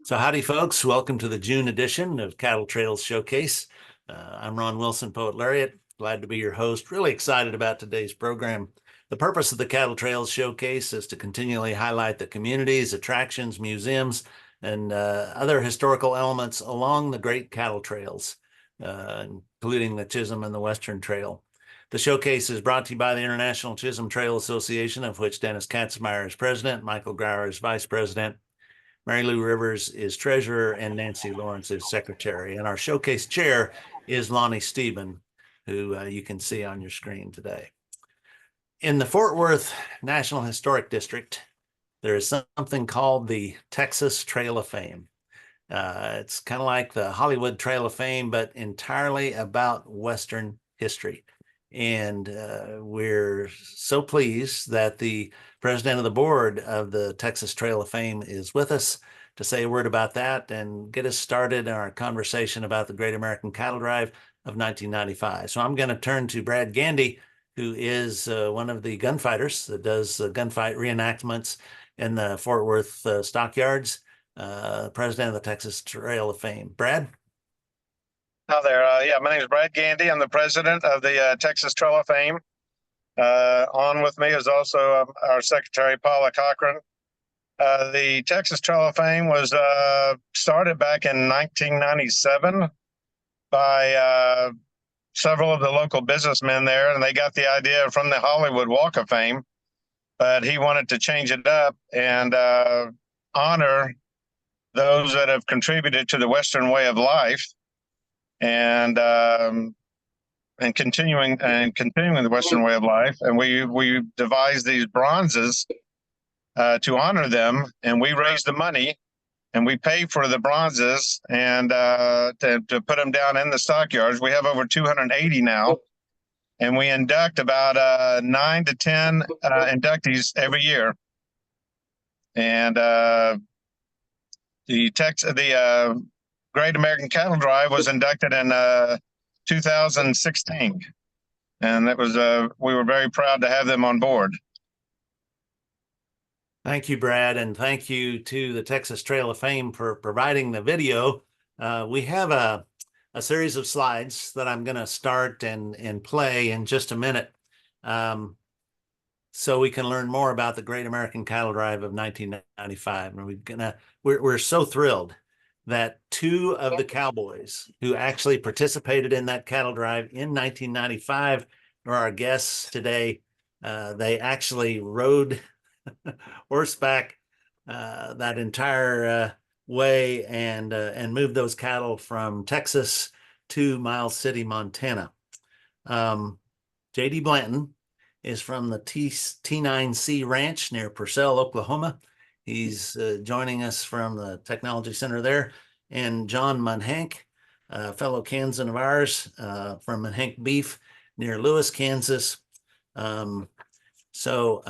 So howdy, folks. Welcome to the June edition of Cattle Trails Showcase. I'm Ron Wilson, Poet Laureate. Glad to be your host. Really excited about today's program. The purpose of the Cattle Trails Showcase is to continually highlight the communities, attractions, museums, and other historical elements along the great cattle trails, including the Chisholm and the Western Trail. The showcase is brought to you by the International Chisholm Trail Association, of which Dennis Katzenmeyer is president, Michael Grauer is vice president, Mary Lou Rivers is treasurer, and Nancy Lawrence is secretary. And our showcase chair is Lonnie Steben, who you can see on your screen today. In the Fort Worth National Historic District, there is something called the Texas Trail of Fame. It's kind of like the Hollywood Trail of Fame, but entirely about Western history. And we're so pleased that the president of the board of the Texas Trail of Fame is with us to say a word about that and get us started in our conversation about the Great American Cattle Drive of 1995. So I'm going to turn to Brad Gandy, who is one of the gunfighters that does gunfight reenactments in the Fort Worth stockyards, president of the Texas Trail of Fame. Brad? Hi there. Yeah, my name is Brad Gandy. I'm the president of the Texas Trail of Fame. On with me is also our secretary, Paula Cochran. The Texas Trail of Fame was started back in 1997 by several of the local businessmen there, and they got the idea from the Hollywood Walk of Fame, but he wanted to change it up and honor those that have contributed to the Western way of life. And continuing the Western way of life, and we devised these bronzes to honor them, and we raised the money, and we paid for the bronzes and to put them down in the stockyards. We have over 280 now, and we induct about 9 to 10 inductees every year. And the Great American Cattle Drive was inducted in 2016, and that was we were very proud to have them on board. Thank you, Brad, and thank you to the Texas Trail of Fame for providing the video. We have a series of slides that I'm going to start and play in just a minute, so we can learn more about the Great American Cattle Drive of 1995. And we're so thrilled that two of the cowboys who actually participated in that cattle drive in 1995 are our guests today. They actually rode horseback that entire way and moved those cattle from Texas to Miles City, Montana. J.D. Blanton is from the T9C Ranch near Purcell, Oklahoma. He's joining us from the Technology Center there. And John Munhank, a fellow Kansan of ours, from Munhank Beef near Lewis, Kansas. So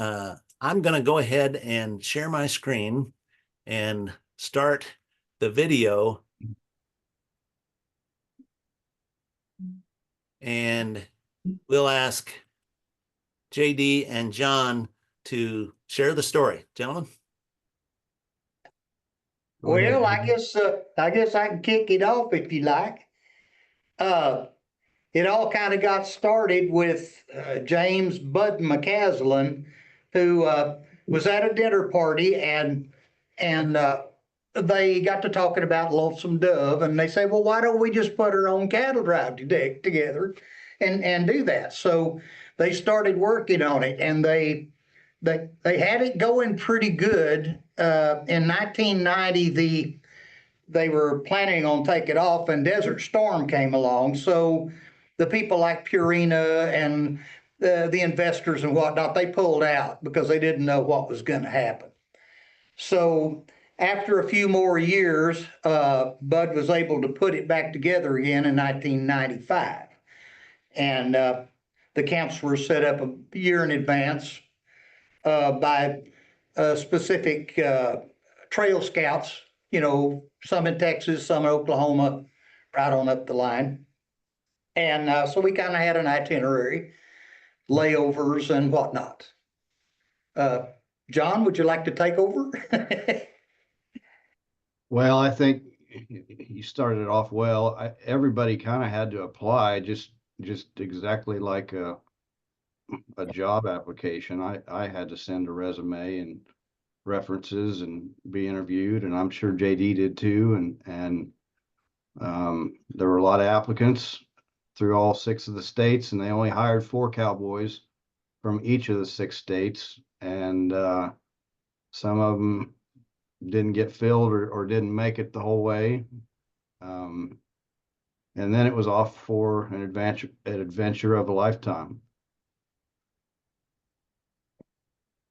I'm going to go ahead and share my screen and start the video. And we'll ask JD and John to share the story. Gentlemen? Well, I guess I can kick it off if you like. It all kind of got started with James Bud McCaslin, who was at a dinner party, and they got to talking about Lonesome Dove, and they say, well, why don't we just put our own cattle drive together and do that? So they started working on it, and they had it going pretty good. In 1990, they were planning on taking it off, and Desert Storm came along. So the people like Purina and the investors and whatnot, they pulled out because they didn't know what was going to happen. So after a few more years, Bud was able to put it back together again in 1995. And the camps were set up a year in advance by specific trail scouts, some in Texas, some in Oklahoma, right on up the line. And so we kind of had an itinerary, layovers and whatnot. John, would you like to take over? Well, I think you started off well. Everybody kind of had to apply just exactly like a job application. I had to send a resume and references and be interviewed, and I'm sure JD did too. And there were a lot of applicants through all 6 of the states, and they only hired 4 cowboys from each of the 6 states. And some of them didn't get filled or didn't make it the whole way. And then it was off for an adventure of a lifetime.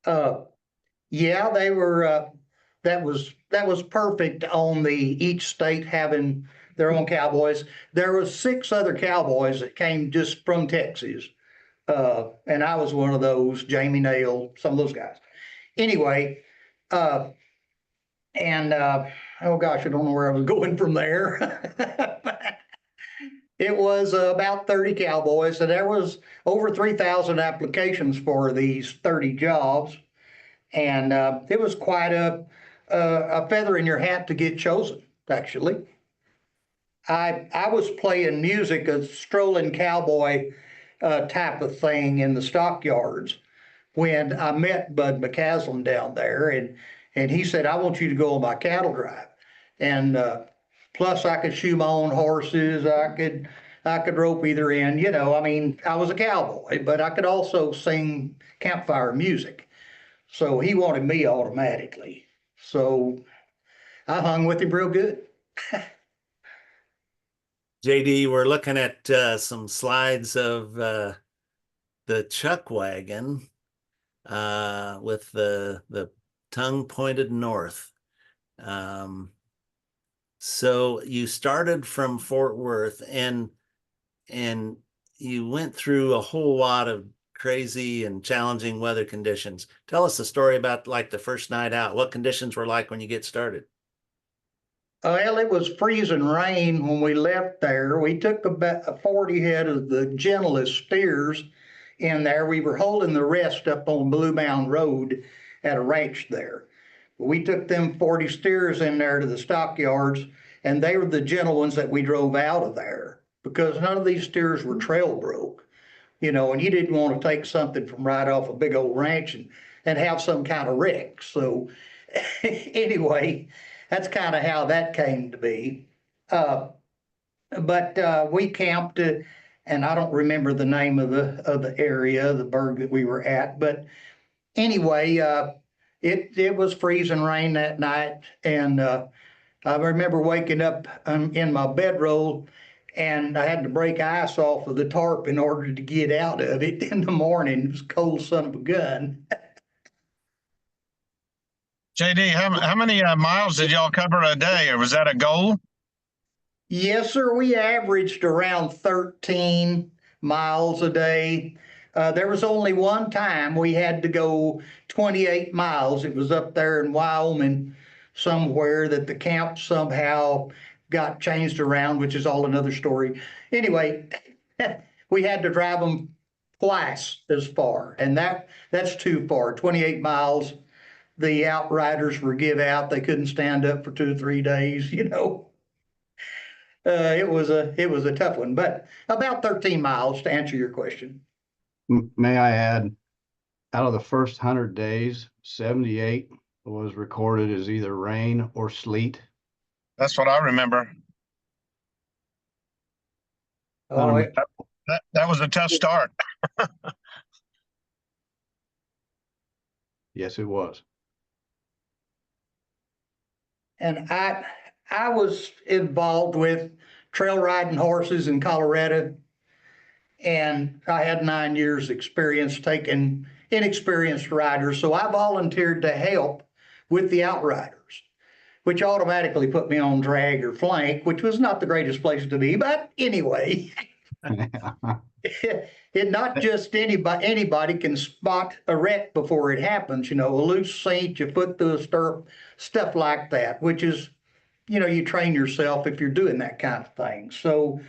Yeah, they were, that was perfect on the each state having their own cowboys. There was 6 other cowboys that came just from Texas. And I was one of those, Jamie Nail, some of those guys. Anyway, and oh gosh, I don't know where I was going from there. It was about 30 cowboys, and there was over 3,000 applications for these 30 jobs. And it was quite a feather in your hat to get chosen, actually. I was playing music, a strolling cowboy type of thing in the stockyards when I met Bud McCaslin down there, and he said, "I want you to go on my cattle drive." And plus, I could shoe my own horses. I could rope either end. You know, I mean, I was a cowboy, but I could also sing campfire music. So he wanted me automatically. So I hung with him real good. JD, we're looking at some slides of the chuck wagon with the tongue pointed north. So you started from Fort Worth and you went through a whole lot of crazy and challenging weather conditions. Tell us the story about like the first night out. What conditions were like when you get started? Well, it was freezing rain when we left there. We took about 40 head of the gentlest steers in there. We were holding the rest up on Blue Mound Road at a ranch there. We took them 40 steers in there to the stockyards, and they were the gentle ones that we drove out of there because none of these steers were trail broke, you know, and you didn't want to take something from right off a big old ranch and have some kind of wreck. So anyway, that's kind of how that came to be. But we camped, and I don't remember the name of the area, the burg that we were at. But anyway, it was freezing rain that night, and I remember waking up in my bedroll, and I had to break ice off of the tarp in order to get out of it in the morning. It was cold son of a gun. JD, how many miles did y'all cover a day, or was that a goal? Yes, sir. We averaged around 13 miles a day. There was only one time we had to go 28 miles. It was up there in Wyoming somewhere that the camp somehow got changed around, which is all another story. Anyway, we had to drive them twice as far, and that's too far. 28 miles. The outriders were give out. They couldn't stand up for 2 or 3 days, you know. It was a tough one, but about 13 miles to answer your question. May I add, out of the first 100 days, 78 was recorded as either rain or sleet. That's what I remember. Oh, That was a tough start. Yes, it was. and I was involved with trail riding horses in Colorado, and I had 9 years experience taking inexperienced riders. So I volunteered to help with the outriders, which automatically put me on drag or flank, which was not the greatest place to be. But anyway, it not just anybody can spot a wreck before it happens, you know, a loose seat, your foot through a stirrup, stuff like that, which is, you know, you train yourself if you're doing that kind of thing. So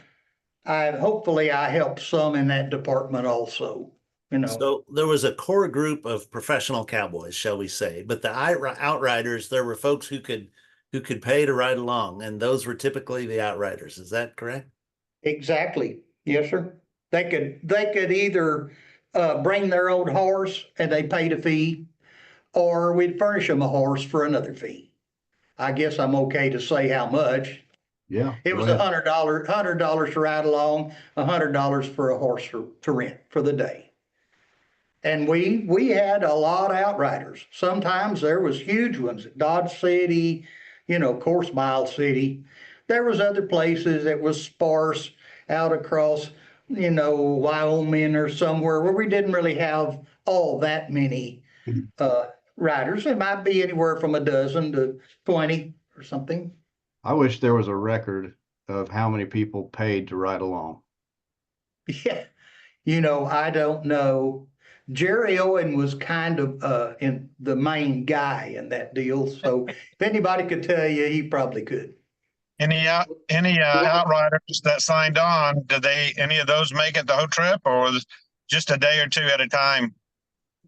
hopefully I helped some in that department also, you know. So there was a core group of professional cowboys, shall we say, but the outriders, there were folks who could who could pay to ride along, and those were typically the outriders. Is that correct? Exactly. Yes, sir. They could either bring their own horse and they paid a fee, or we'd furnish them a horse for another fee. I guess I'm okay to say how much. Yeah. It go was ahead. $100 to ride along, $100 for a horse to rent for the day. And we had a lot of outriders. Sometimes there was huge ones at Dodge City, of course, Miles City. There was other places that was sparse out across, Wyoming or somewhere where we didn't really have all that many riders. It might be anywhere from a dozen to 20 or something. I wish there was a record of how many people paid to ride along. Yeah, I don't know. Jerry Owen was kind of in the main guy in that deal. So if anybody could tell you, he probably could. Any outriders that signed on, did any of those make it the whole trip, or was it just a day or two at a time?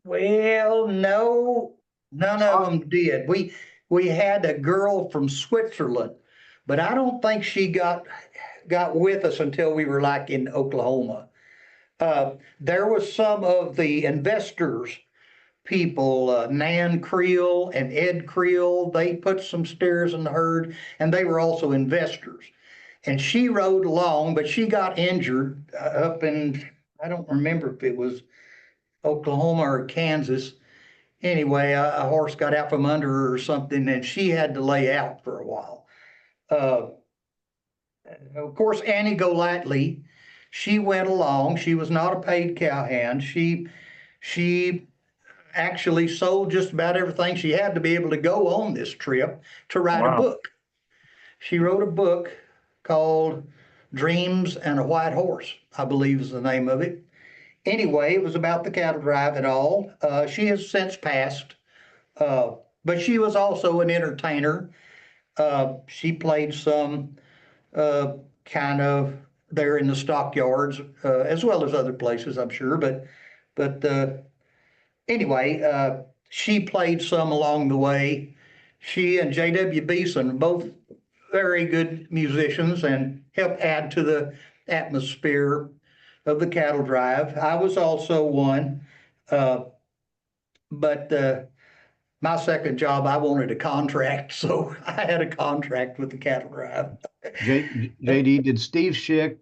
Well, no, none of them did. We had a girl from Switzerland, but I don't think she got with us until we were like in Oklahoma. There was some of the investors people, Nan Creel and Ed Creel, they put some steers in the herd, and they were also investors. And she rode along, but she got injured up in, I don't remember if it was Oklahoma or Kansas. Anyway, a horse got out from under her or something, and she had to lay out for a while. Uh, of course, Annie Golightly, she went along. She was not a paid cowhand. She actually sold just about everything she had to be able to go on this trip to write a Wow. book. She wrote a book called Dreams and a White Horse, I believe is the name of it. Anyway, it was about the cattle drive and all. She has since passed, but she was also an entertainer. She played some kind of there in the stockyards, as well as other places, I'm sure. But anyway, she played some along the way. She and J.W. Beeson, both very good musicians, and helped add to the atmosphere of the cattle drive. I was also one, but my second job, I wanted a contract, so I had a contract with the cattle drive. JD, did Steve Schick,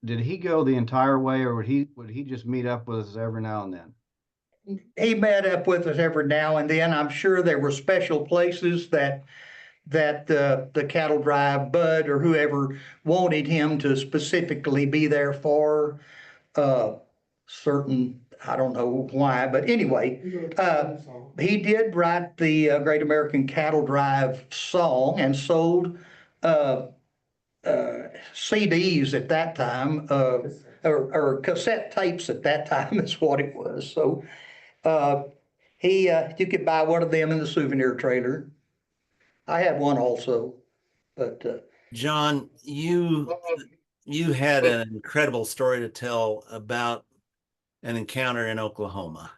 did he go the entire way, or would he just meet up with us every now and then? He met up with us every now and then. I'm sure there were special places that the cattle drive Bud or whoever wanted him to specifically be there for certain, I don't know why, but anyway, he did write the Great American Cattle Drive song and sold CDs at that time, or cassette tapes at that time is what it was. So you could buy one of them in the souvenir trailer. I had one also, but John, you had an incredible story to tell about an encounter in Oklahoma,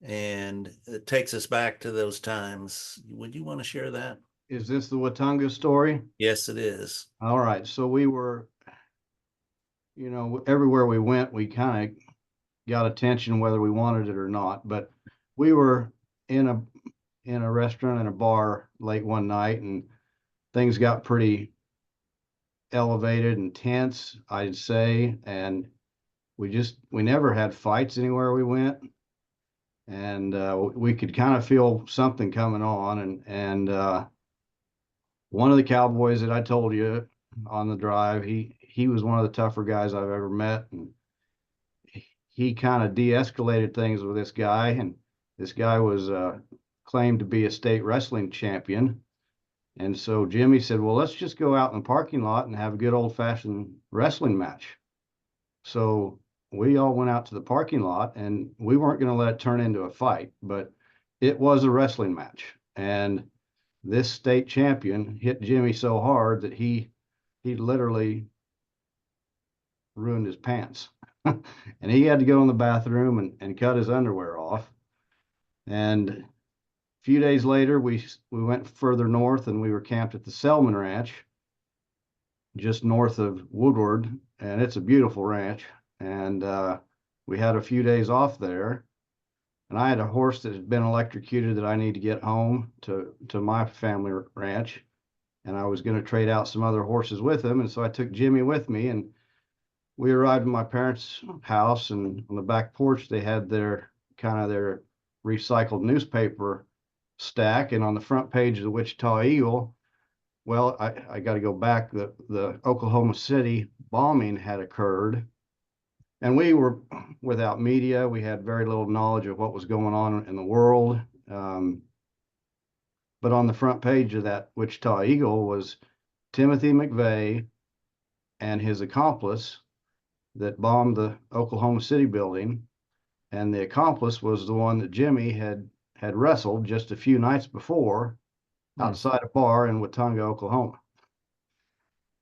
and it takes us back to those times. Would you want to share that? Is this the Watunga story? Yes, it is. All right. So we were, everywhere we went, we kind of got attention whether we wanted it or not. But we were in a restaurant and a bar late one night, and things got pretty elevated and tense, I'd say. And we never had fights anywhere we went. And we could kind of feel something coming on. And one of the cowboys that I told you on the drive, he was one of the tougher guys I've ever met. And he kind of de-escalated things with this guy. And this guy was claimed to be a state wrestling champion. And so Jimmy said, well, let's just go out in the parking lot and have a good old-fashioned wrestling match. So we all went out to the parking lot, and we weren't going to let it turn into a fight, but it was a wrestling match. And this state champion hit Jimmy so hard that he literally ruined his pants. And he had to go in the bathroom and cut his underwear off. And few days later, we went further north and we were camped at the Selman Ranch, just north of Woodward, and it's a beautiful ranch. And we had a few days off there, and I had a horse that had been electrocuted that I need to get home to my family ranch, and I was going to trade out some other horses with him, and so I took Jimmy with me, and we arrived at my parents' house, and on the back porch they had their recycled newspaper stack, and on the front page of the Wichita Eagle, well, I got to go back. The Oklahoma City bombing had occurred, and we were without media. We had very little knowledge of what was going on in the world. But on the front page of that Wichita Eagle was Timothy McVeigh and his accomplice that bombed the Oklahoma City building. And the accomplice was the one that Jimmy had wrestled just a few nights before outside a bar in Watonga, Oklahoma.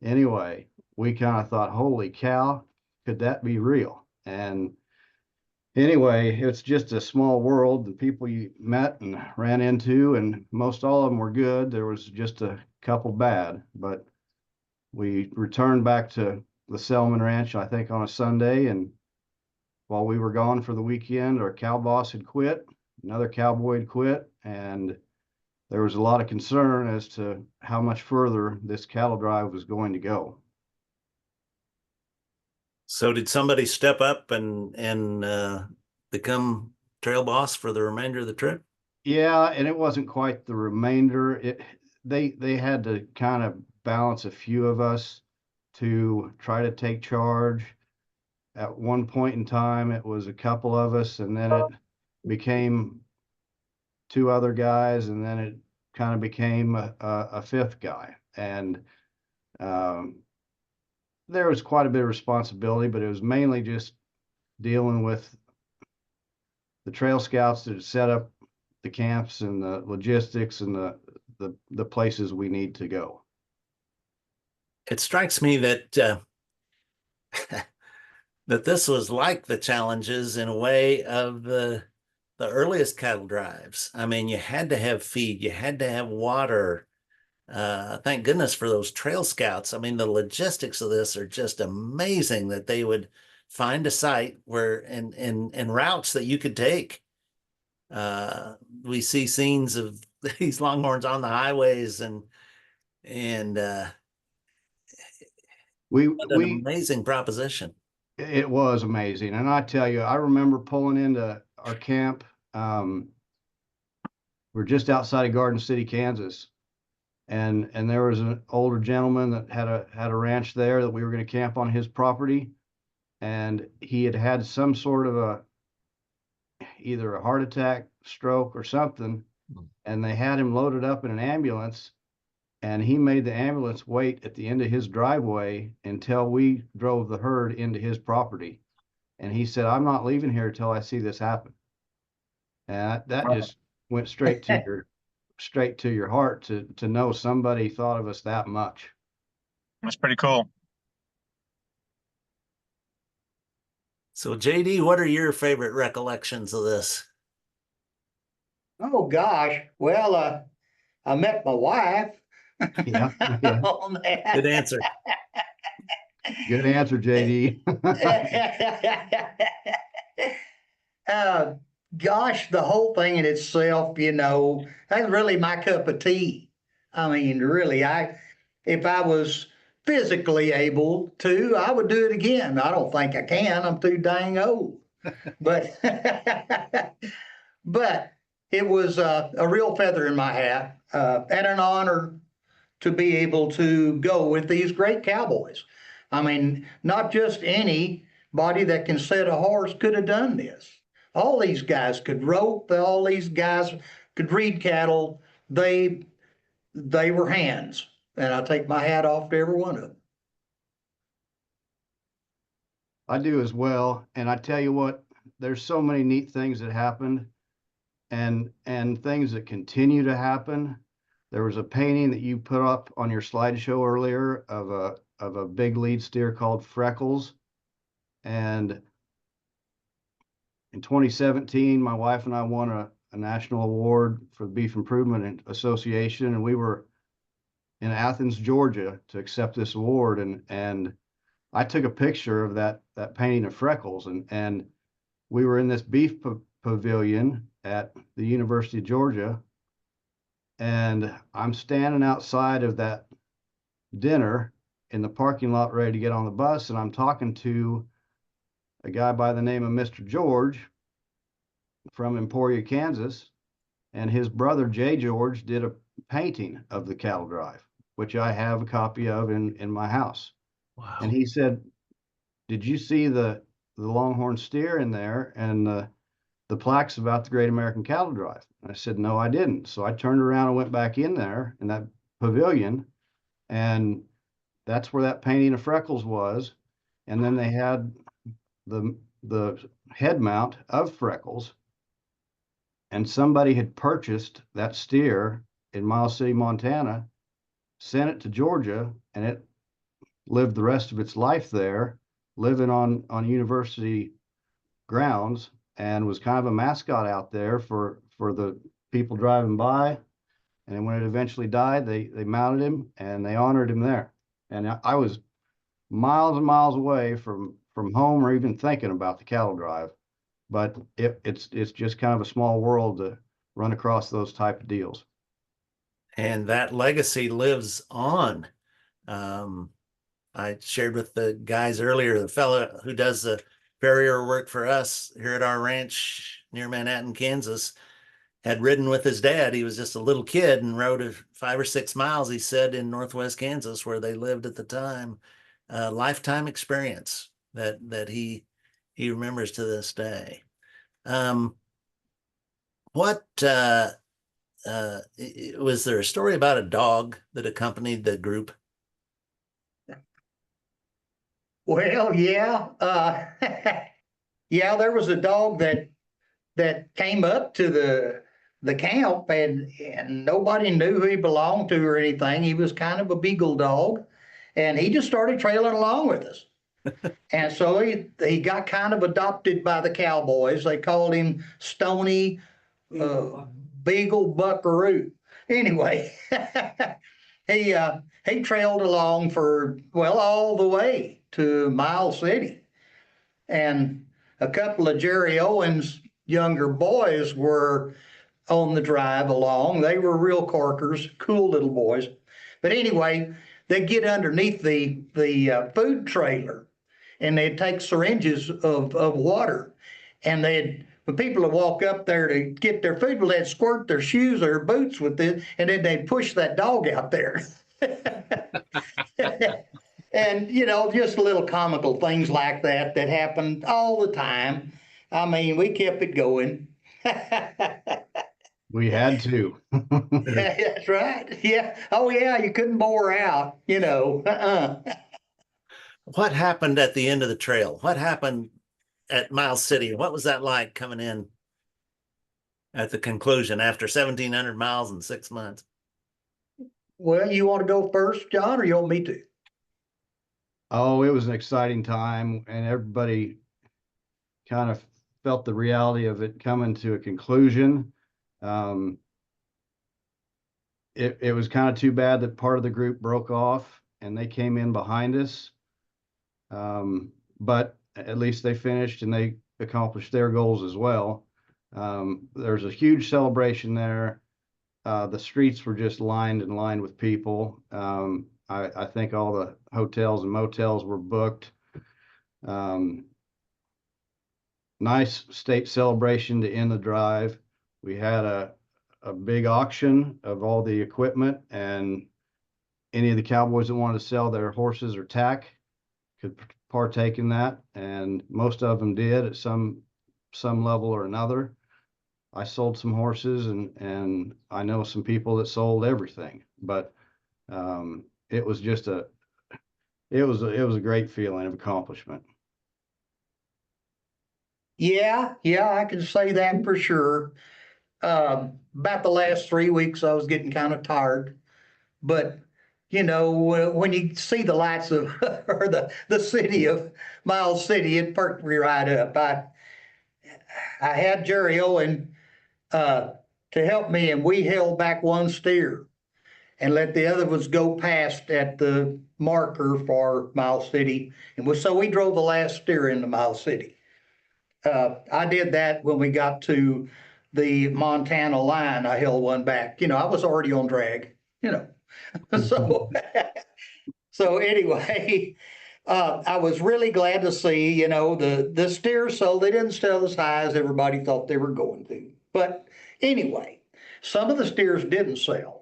Anyway, we kind of thought, holy cow, could that be real? And anyway, it's just a small world, the people you met and ran into, and most all of them were good. There was just a couple bad, but we returned back to the Selman Ranch, I think on a Sunday, and while we were gone for the weekend, our cow boss had quit, another cowboy had quit, and there was a lot of concern as to how much further this cattle drive was going to go. So did somebody step up and become trail boss for the remainder of the trip? Yeah, and it wasn't quite the remainder. They had to kind of balance a few of us to try to take charge. At one point in time, it was a couple of us, and then it became two other guys, and then it kind of became a fifth guy. And there was quite a bit of responsibility, but it was mainly just dealing with the trail scouts that set up the camps and the logistics and the places we need to go. It strikes me that that this was like the challenges in a way of the earliest cattle drives. I mean, you had to have feed, you had to have water. Thank goodness for those trail scouts. I mean, the logistics of this are just amazing, that they would find a site where and routes that you could take. We see scenes of these longhorns on the highways, and what an amazing proposition. It was amazing. And I tell you, I remember pulling into our camp. We're just outside of Garden City, Kansas. And there was an older gentleman that had a ranch there that we were going to camp on his property. And he had some sort of either a heart attack, stroke, or something. And they had him loaded up in an ambulance. And he made the ambulance wait at the end of his driveway until we drove the herd into his property. And he said, I'm not leaving here until I see this happen. And that just went straight to your heart to know somebody thought of us that much. That's pretty cool. So JD, what are your favorite recollections of this? Oh gosh, well, I met my wife. Yeah. On that. Good answer. Good answer, JD. Gosh, the whole thing in itself, that's really my cup of tea. I mean, really, if I was physically able to, I would do it again. I don't think I can. I'm too dang old. But but it was a real feather in my hat, and an honor to be able to go with these great cowboys. I mean, not just anybody that can set a horse could have done this. All these guys could rope. All these guys could read cattle. They were hands, and I take my hat off to every one of them. I do as well. And I tell you what, there's so many neat things that happened and things that continue to happen. There was a painting that you put up on your slideshow earlier of a big lead steer called Freckles. And in 2017, my wife and I won a national award for the Beef Improvement Association, and we were in Athens, Georgia, to accept this award. And I took a picture of that painting of Freckles, and we were in this beef pavilion at the University of Georgia, and I'm standing outside of that dinner in the parking lot ready to get on the bus, and I'm talking to a guy by the name of Mr. George from Emporia, Kansas, and his brother Jay George did a painting of the cattle drive, which I have a copy of in my house. Wow. And he said, "Did you see the longhorn steer in there and the plaques about the Great American Cattle Drive?" And I said, "No, I didn't." So I turned around and went back in there in that pavilion, and that's where that painting of Freckles was. And then they had the head mount of Freckles, and somebody had purchased that steer in Miles City, Montana, sent it to Georgia, and it lived the rest of its life there, living on university grounds, and was kind of a mascot out there for the people driving by. And then when it eventually died, they mounted him and they honored him there. And I was miles and miles away from home or even thinking about the cattle drive, but it's just kind of a small world to run across those type of deals. And that legacy lives on. I shared with the guys earlier, the fella who does the farrier work for us here at our ranch near Manhattan, Kansas, had ridden with his dad. He was just a little kid and rode 5 or 6 miles, he said, in Northwest Kansas, where they lived at the time. Lifetime experience that he remembers to this day. What was there a story about a dog that accompanied the group? Well, yeah, yeah, there was a dog that came up to the camp, and nobody knew who he belonged to or anything. He was kind of a beagle dog, and he just started trailing along with us. And so he got kind of adopted by the cowboys. They called him Stony Beagle Buckaroo. Anyway, he trailed along for, well, all the way to Miles City. And a couple of Jerry Owens' younger boys were on the drive along. They were real corkers, cool little boys. But anyway, they'd get underneath the food trailer, and they'd take syringes of water, and when people would walk up there to get their food, well, they'd squirt their shoes or boots with it, and then they'd push that dog out there. And, just little comical things like that happened all the time. I mean, we kept it going. We had to. That's right. Yeah. Oh, yeah. You couldn't bore out, What happened at the end of the trail? What happened at Miles City? What was that like coming in at the conclusion after 1,700 miles in 6 months? Well, you want to go first, John, or you want me to? Oh, it was an exciting time, and everybody kind of felt the reality of it coming to a conclusion. It was kind of too bad that part of the group broke off and they came in behind us. But at least they finished and they accomplished their goals as well. There's a huge celebration there. The streets were just lined with people. I think all the hotels and motels were booked. Nice state celebration to end the drive. We had a big auction of all the equipment, and any of the cowboys that wanted to sell their horses or tack could partake in that, and most of them did at some level or another. I sold some horses, and I know some people that sold everything, but it was just a great feeling of accomplishment. Yeah, I can say that for sure. About the last 3 weeks, I was getting kind of tired, but when you see the lights of or the city of Miles City, it perked me right up. I had Jerry Owen to help me, and we held back one steer and let the other ones go past at the marker for Miles City. And so we drove the last steer into Miles City. I did that when we got to the Montana line. I held one back. I was already on drag, So, so anyway, I was really glad to see, the steers sold. They didn't sell as high as everybody thought they were going to. But anyway, some of the steers didn't sell.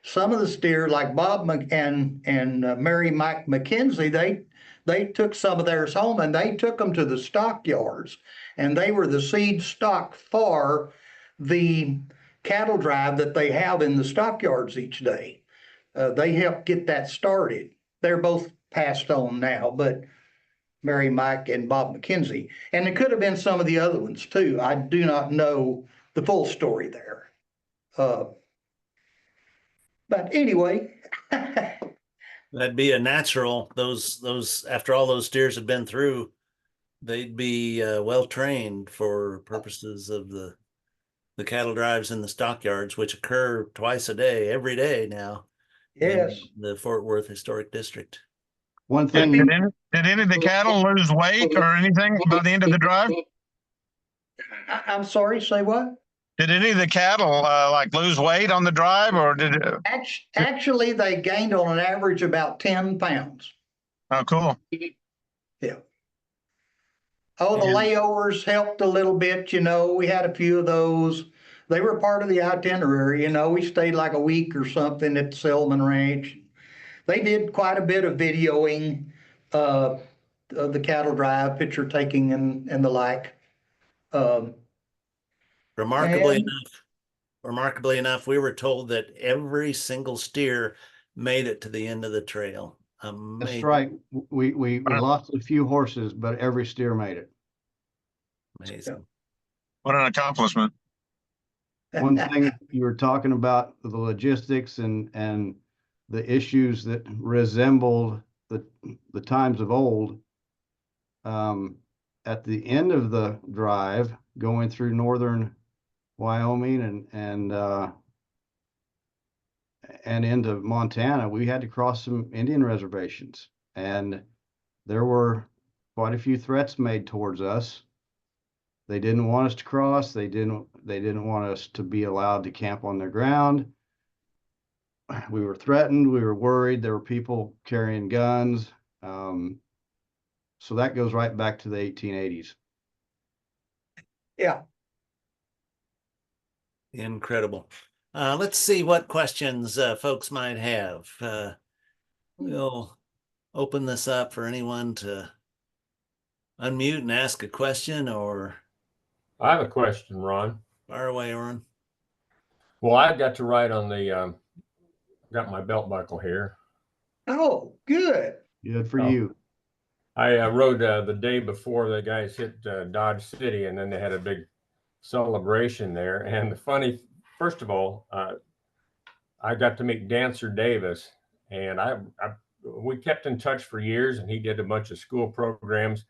Some of the steers, like Bob and Mary Mike McKenzie, they took some of theirs home and they took them to the stockyards, and they were the seed stock for the cattle drive that they have in the stockyards each day. They helped get that started. They're both passed on now, but Mary Mike and Bob McKenzie. And it could have been some of the other ones too. I do not know the full story there. But anyway. That'd be a natural. Those after all those steers have been through, they'd be well trained for purposes of the cattle drives in the stockyards, which occur twice a day, every day now. Yes. In the Fort Worth Historic District. One Did, thing, did any of the cattle lose weight or anything by the end of the drive? I'm sorry, say what? Did any of the cattle like lose weight on the drive, or did it? Actually, they gained on an average about 10 pounds. Oh, cool. Yeah. Oh, the layovers helped a little bit, we had a few of those. They were part of the itinerary, we stayed like a week or something at the Selman Ranch. They did quite a bit of videoing of the cattle drive, picture taking and the like. Remarkably enough, we were told that every single steer made it to the end of the trail. Amazing. that's right. We lost a few horses, but every steer made it. Amazing. What an accomplishment. One thing you were talking about the logistics and the issues that resembled the times of old. At the end of the drive, going through northern Wyoming and into Montana, we had to cross some Indian reservations, and there were quite a few threats made towards us. They didn't want us to cross. They didn't want us to be allowed to camp on their ground. We were threatened. We were worried. There were people carrying guns. So that goes right back to the 1880s. Yeah. Incredible. Let's see what questions folks might have. We'll open this up for anyone to unmute and ask a question, or I have a question, Ron. fire away, Oren. Well, I got to ride on the, got my belt buckle here. Oh, good. Good for Oh. you. I rode the day before the guys hit Dodge City, and then they had a big celebration there. And the funny, first of all, I got to meet Dancer Davis, and we kept in touch for years, and he did a bunch of school programs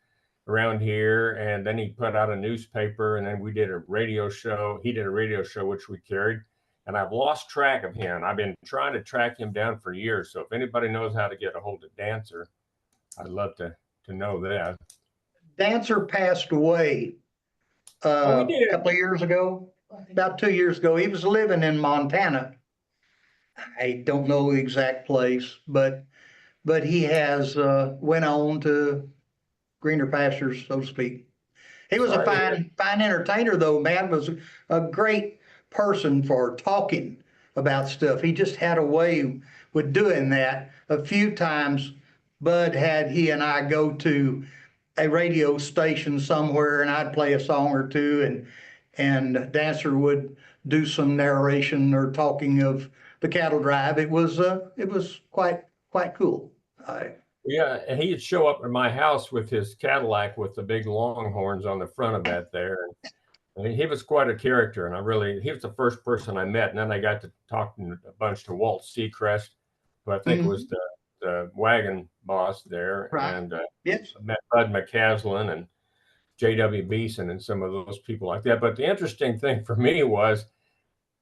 around here, and then he put out a newspaper, and then we did a radio show. He did a radio show, which we carried, and I've lost track of him. I've been trying to track him down for years. So if anybody knows how to get a hold of Dancer, I'd love to know that. Dancer passed away Oh, we did. a couple of years ago, about 2 years ago. He was living in Montana. I don't know the exact place, but he has went on to greener pastures, so to speak. He was a fine entertainer, though. Man was a great person for talking about stuff. He just had a way with doing that. A few times, Bud had he and I go to a radio station somewhere, and I'd play a song or two, and Dancer would do some narration or talking of the cattle drive. It was quite cool. Yeah, and he'd show up at my house with his Cadillac with the big longhorns on the front of that there. And he was quite a character, and he was the first person I met. And then I got to talk a bunch to Walt Seacrest, who I think was the wagon boss there. Right. And Yes. I met Bud McCaslin, and J.W. Beeson and some of those people like that. But the interesting thing for me was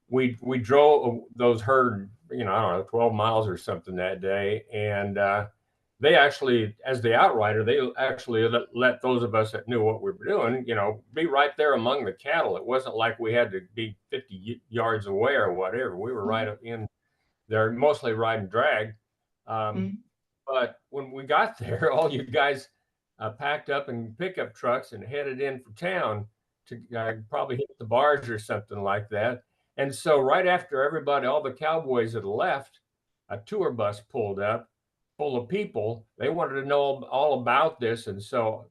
we drove those herd, I don't know, 12 miles or something that day. And they actually, as the outrider, they actually let those of us that knew what we were doing, be right there among the cattle. It wasn't like we had to be 50 yards away or whatever. We were right up in there, mostly riding drag. But when we got there, all you guys packed up in pickup trucks and headed in for town to probably hit the bars or something like that. And so right after everybody, all the cowboys had left, a tour bus pulled up full of people. They wanted to know all about this. And so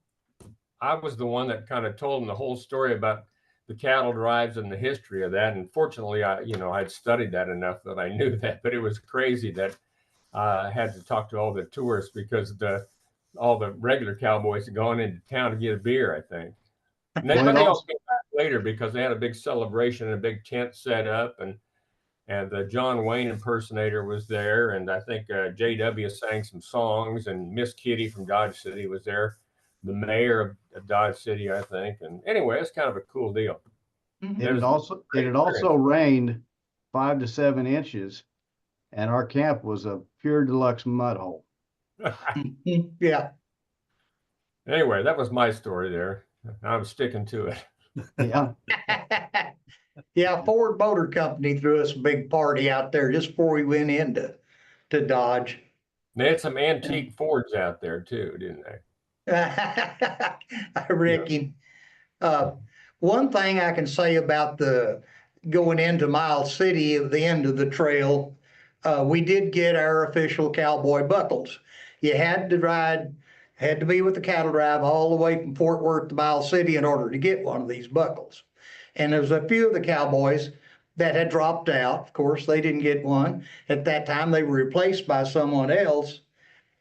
I was the one that kind of told them the whole story about the cattle drives and the history of that. And fortunately, I'd studied that enough that I knew that, but it was crazy that I had to talk to all the tourists because all the regular cowboys had gone into town to get a beer, I think. And they all came back later because they had a big celebration and a big tent set up, and the John Wayne impersonator was there, and I think J.W. sang some songs, and Miss Kitty from Dodge City was there, the mayor of Dodge City, I think. And anyway, it's kind of a cool deal. It had also rained 5 to 7 inches, and our camp was a pure deluxe mud hole. Yeah. Anyway, that was my story there. I'm sticking to it. Yeah. Yeah, Ford Motor Company threw us a big party out there just before we went into Dodge. They had some antique Fords out there too, didn't they? I reckon. One thing I can say about the going into Miles City at the end of the trail, we did get our official cowboy buckles. You had to be with the cattle drive all the way from Fort Worth to Miles City in order to get one of these buckles. And there was a few of the cowboys that had dropped out. Of course, they didn't get one. At that time, they were replaced by someone else,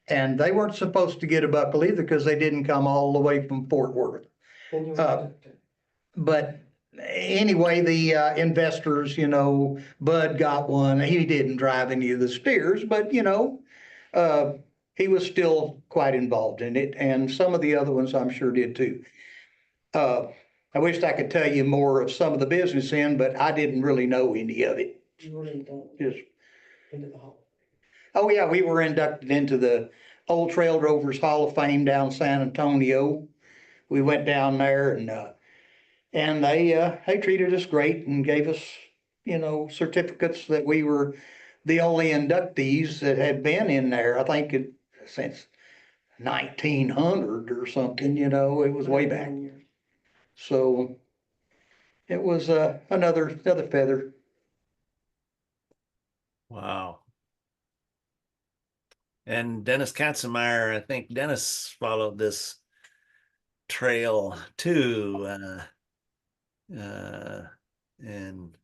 and they weren't supposed to get a buckle either because they didn't come all the way from Fort Worth. But anyway, the investors, Bud got one. He didn't drive any of the steers, but he was still quite involved in it, and some of the other ones I'm sure did too. I wished I could tell you more of some of the business end, but I didn't really know any of it. You really don't Just, into the hall. oh yeah, we were inducted into the Old Trail Rovers Hall of Fame down San Antonio. We went down there and they treated us great and gave us, certificates that we were the only inductees that had been in there. I think since 1900 or something, it was way back. So it was another feather. Wow. And Dennis Katzenmeyer, I think Dennis followed this trail too, and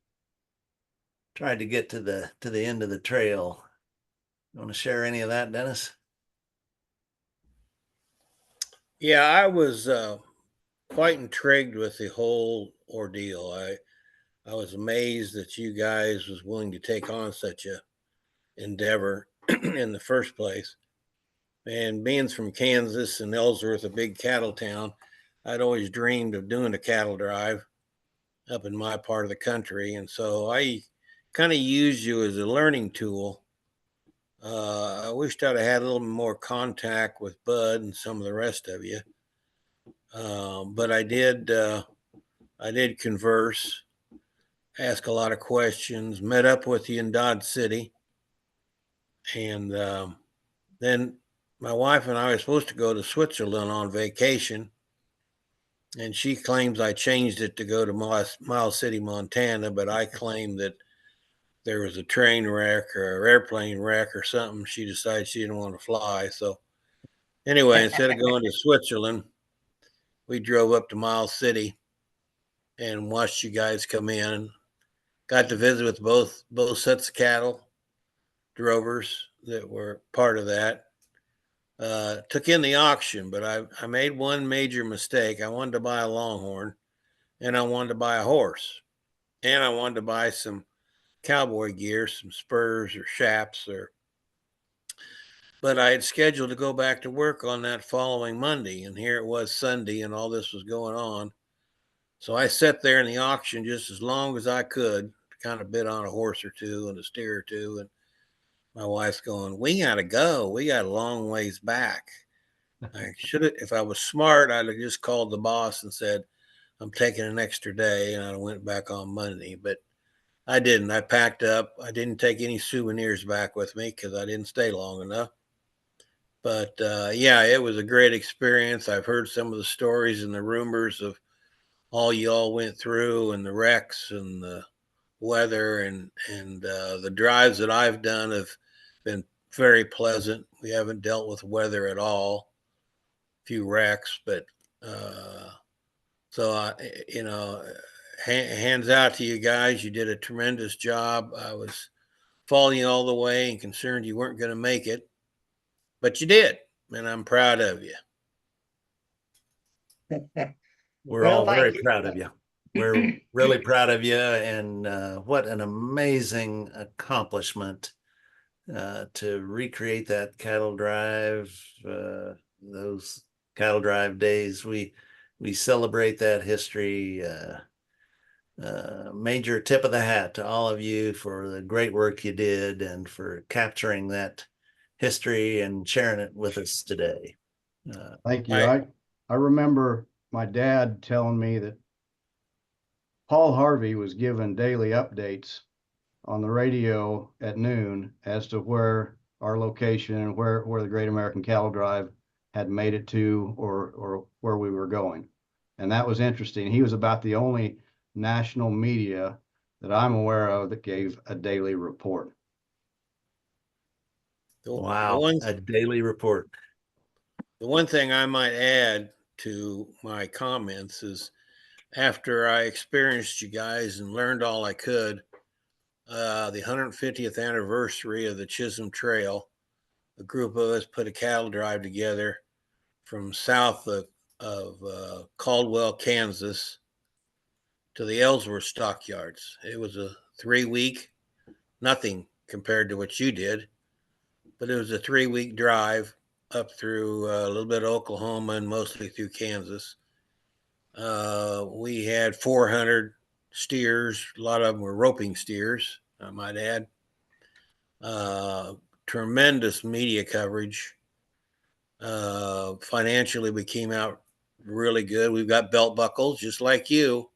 tried to get to the end of the trail. You want to share any of that, Dennis? Yeah, I was quite intrigued with the whole ordeal. I was amazed that you guys was willing to take on such a endeavor in the first place. And being from Kansas and Ellsworth, a big cattle town, I'd always dreamed of doing a cattle drive up in my part of the country. And so I kind of used you as a learning tool. I wished I'd have had a little more contact with Bud and some of the rest of you. But I did converse, ask a lot of questions, met up with you in Dodge City. And then my wife and I were supposed to go to Switzerland on vacation. And she claims I changed it to go to Miles City, Montana, but I claim that there was a train wreck or airplane wreck or something. She decided she didn't want to fly. So anyway, instead of going to Switzerland, we drove up to Miles City and watched you guys come in. Got to visit with both sets of cattle drovers that were part of that. Took in the auction, but I made one major mistake. I wanted to buy a longhorn, and I wanted to buy a horse, and I wanted to buy some cowboy gear, some spurs or chaps but I had scheduled to go back to work on that following Monday, and here it was Sunday, and all this was going on. So I sat there in the auction just as long as I could, kind of bid on a horse or two and a steer or two. And my wife's going, "We got to go. We got a long ways back." I should have, if I was smart, I'd have just called the boss and said, "I'm taking an extra day," and I went back on Monday. But I didn't. I packed up. I didn't take any souvenirs back with me because I didn't stay long enough. But yeah, it was a great experience. I've heard some of the stories and the rumors of all y'all went through, and the wrecks and the weather, and the drives that I've done have been very pleasant. We haven't dealt with weather at all. A few wrecks, but so I, you know, hands out to you guys. You did a tremendous job. I was following you all the way and concerned you weren't going to make it, but you did, and I'm proud of you. We're Well, all very thank you. proud of you. We're really proud of you, and what an amazing accomplishment to recreate that cattle drive, those cattle drive days. We celebrate that history. Major tip of the hat to all of you for the great work you did and for capturing that history and sharing it with us today. Thank you. I remember my dad telling me that Paul Harvey was given daily updates on the radio at noon as to where our location and where the Great American Cattle Drive had made it to, or where we were going. And that was interesting. He was about the only national media that I'm aware of that gave a daily report. Wow, a daily report. The one thing I might add to my comments is, after I experienced you guys and learned all I could, the 150th anniversary of the Chisholm Trail, a group of us put a cattle drive together from south of Caldwell, Kansas, to the Ellsworth stockyards. It was a 3-week, nothing compared to what you did, but it was a 3-week drive up through a little bit of Oklahoma and mostly through Kansas. We had 400 steers. A lot of them were roping steers, I might add. Tremendous media coverage. Financially, we came out really good. We've got belt buckles just like you.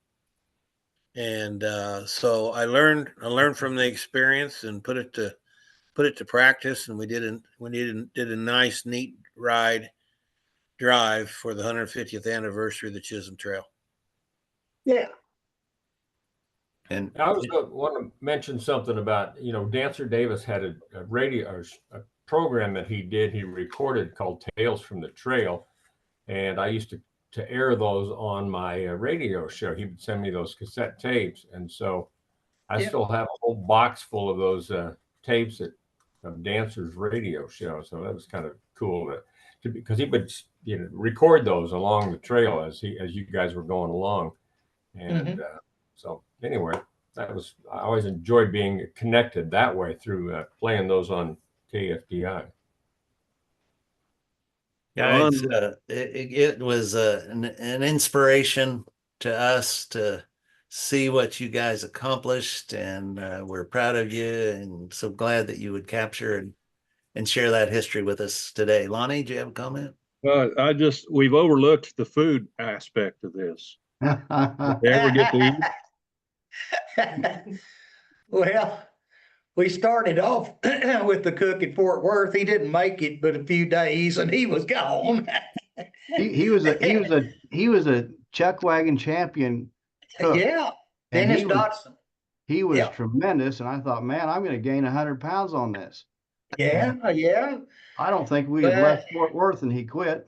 And so I learned from the experience and put it to practice. And we did a nice, neat drive for the 150th anniversary of the Chisholm Trail. Yeah. And I also want to mention something about, Dancer Davis had a radio, a program that he did. He recorded called Tales from the Trail, and I used to air those on my radio show. He would send me those cassette tapes, and so I still have a whole box full of those tapes of Dancer's radio show. So that was kind of cool because he would record those along the trail as you guys were going along, and so anyway, I always enjoyed being connected that way through playing those on KFDI. yeah, it was an inspiration to us to see what you guys accomplished, and we're proud of you, and so glad that you would capture and share that history with us today. Lonnie, do you have a comment? We've overlooked the food aspect of this. Did they ever get to eat? Well, we started off with the cook at Fort Worth. He didn't make it but a few days, and he was gone. He was a chuck wagon champion cook. Yeah, And Dennis Dotson. He was Yeah. tremendous, and I thought, man, I'm going to gain 100 pounds on this. Yeah. I don't think we had left Fort Worth and he quit.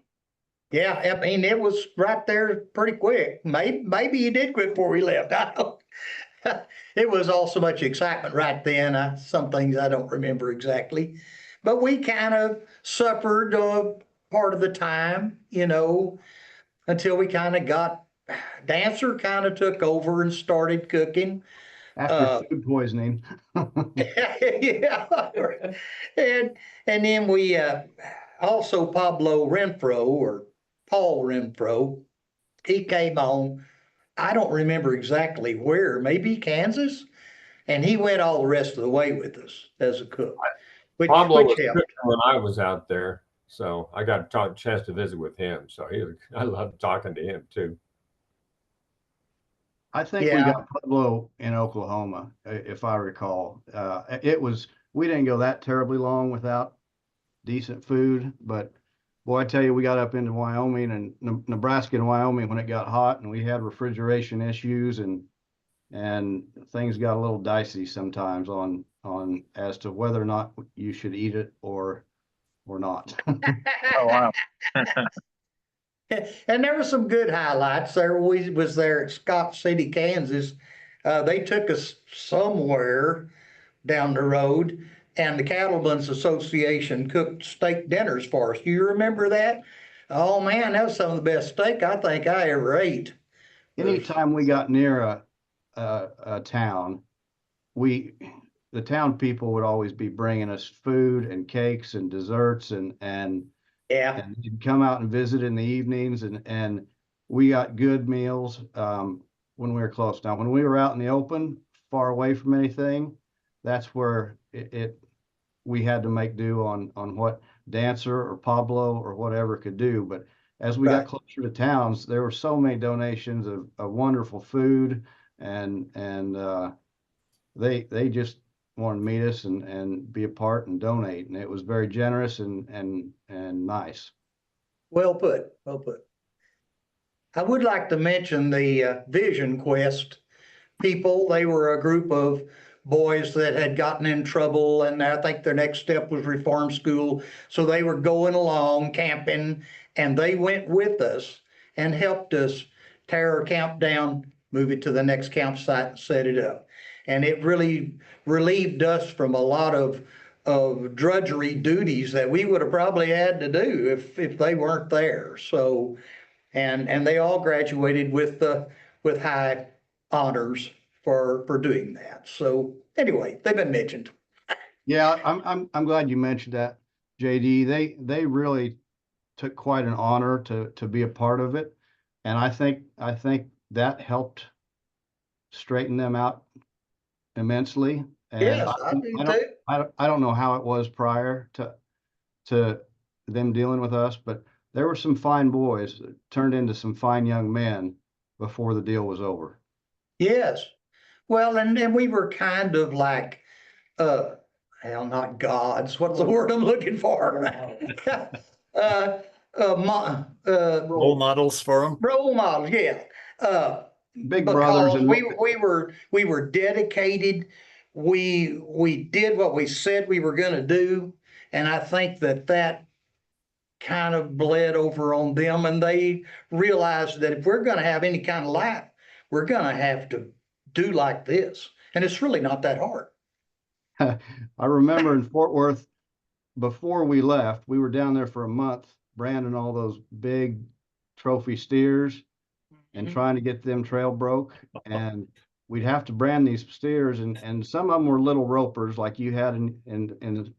Yeah, I mean, it was right there pretty quick. Maybe he did quit before we left. I don't. It was all so much excitement right then. Some things I don't remember exactly, but we kind of suffered part of the time, until we kind of Dancer kind of took over and started cooking. After food poisoning. Yeah. And then we also Pablo Renfro, or Paul Renfro, he came on. I don't remember exactly where, maybe Kansas, and he went all the rest of the way with us as a cook, Pablo which was helped. cooking when I was out there, so I got a chance to visit with him. So I loved talking to him too. I think we Yeah. got Pueblo in Oklahoma, if I recall. We didn't go that terribly long without decent food, but boy, I tell you, we got up into Wyoming and Nebraska and Wyoming when it got hot, and we had refrigeration issues, and things got a little dicey sometimes on as to whether or not you should eat it or not. Oh, wow. And there were some good highlights. There we was there at Scott City, Kansas. They took us somewhere down the road, and the Cattlemen's Association cooked steak dinners for us. Do you remember that? Oh man, that was some of the best steak I think I ever ate. Anytime we got near a town, the town people would always be bringing us food and cakes and desserts Yeah, and you'd come out and visit in the evenings, and we got good meals when we were close. Now, when we were out in the open, far away from anything, that's where we had to make do on what Dancer or Pablo or whatever could do. But as we Right. got closer to towns, there were so many donations of wonderful food, and they just wanted to meet us and be a part and donate, and it was very generous and nice. well put, well put. I would like to mention the Vision Quest people. They were a group of boys that had gotten in trouble, and I think their next step was reform school. So they were going along camping, and they went with us and helped us tear our camp down, move it to the next campsite, and set it up. And it really relieved us from a lot of drudgery duties that we would have probably had to do if they weren't there. So, and they all graduated with high honors for doing that. So anyway, they've been mentioned. Yeah, I'm glad you mentioned that, JD. They really took quite an honor to be a part of it, and I think that helped straighten them out immensely. And Yes, I do too. I don't know how it was prior to them dealing with us, but there were some fine boys that turned into some fine young men before the deal was over. Yes. Well, and we were kind of like, hell, not gods. What's the word I'm looking for? Role models for them. Role models, yeah. Big brothers Because and we were dedicated. We did what we said we were going to do, and I think that kind of bled over on them, and they realized that if we're going to have any kind of life, we're going to have to do like this, and it's really not that hard. I remember in Fort Worth, before we left, we were down there for a month branding all those big trophy steers and trying to get them trail broke. And we'd have to brand these steers, and some of them were little ropers like you had in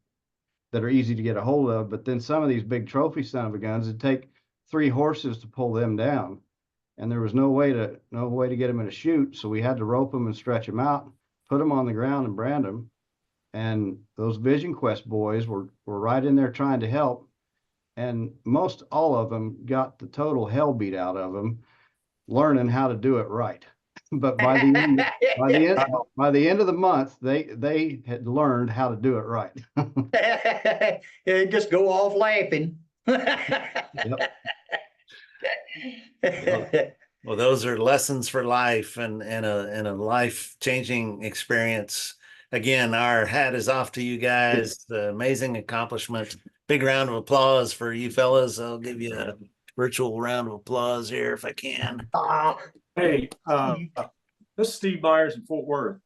that are easy to get a hold of. But then some of these big trophy son of a guns, it'd take 3 horses to pull them down. And there was no way to get them in a chute. So we had to rope them and stretch them out, put them on the ground and brand them. And those Vision Quest boys were right in there trying to help. And most all of them got the total hell beat out of them, learning how to do it right. But by the end of the month, they had learned how to do it right. Just go off laughing. Well, those are lessons for life and a life-changing experience. Again, our hat is off to you guys. The amazing accomplishment. Big round of applause for you fellas. I'll give you a virtual round of applause here if I can. Hey, this is Steve Myers in Fort Worth.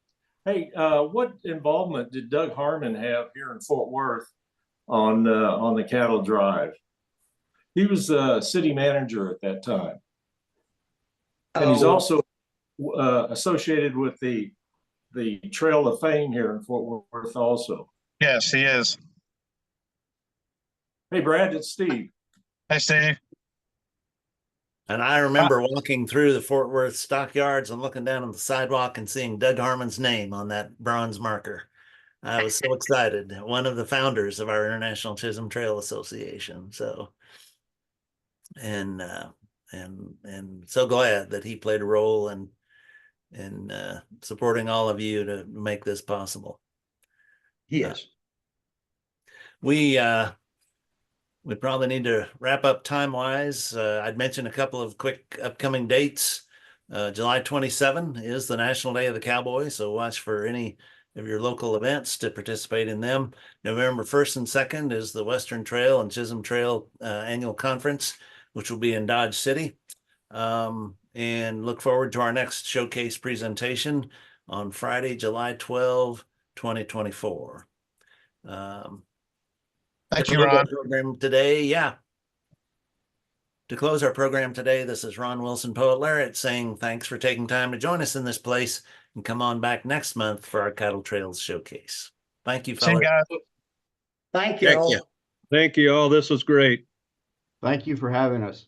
Hey, what involvement did Doug Harmon have here in Fort Worth on the cattle drive? He was the city manager at that time. And he's also associated with the the Trail of Fame here in Fort Worth also. Yes, he is. Hey, Brad, it's Steve. Hey, Steve. And I remember walking through the Fort Worth stockyards and looking down on the sidewalk and seeing Doug Harmon's name on that bronze marker. I was so excited. One of the founders of our International Chisholm Trail Association. So, and so glad that he played a role in supporting all of you to make this possible. Yes. We probably need to wrap up time-wise. I'd mention a couple of quick upcoming dates. July 27 is the National Day of the Cowboy, so watch for any of your local events to participate in them. November 1st and 2nd is the Western Trail and Chisholm Trail Annual Conference, which will be in Dodge City. And look forward to our next showcase presentation on Friday, July 12, 2024. Thank you, Ron. Program today, yeah. To close our program today, this is Ron Wilson, Poet Laureate, saying thanks for taking time to join us in this place, and come on back next month for our Cattle Trails Showcase. Thank you, See you fellas. guys. Thank you Thank all. you. Thank you all. This was great. Thank you for having us.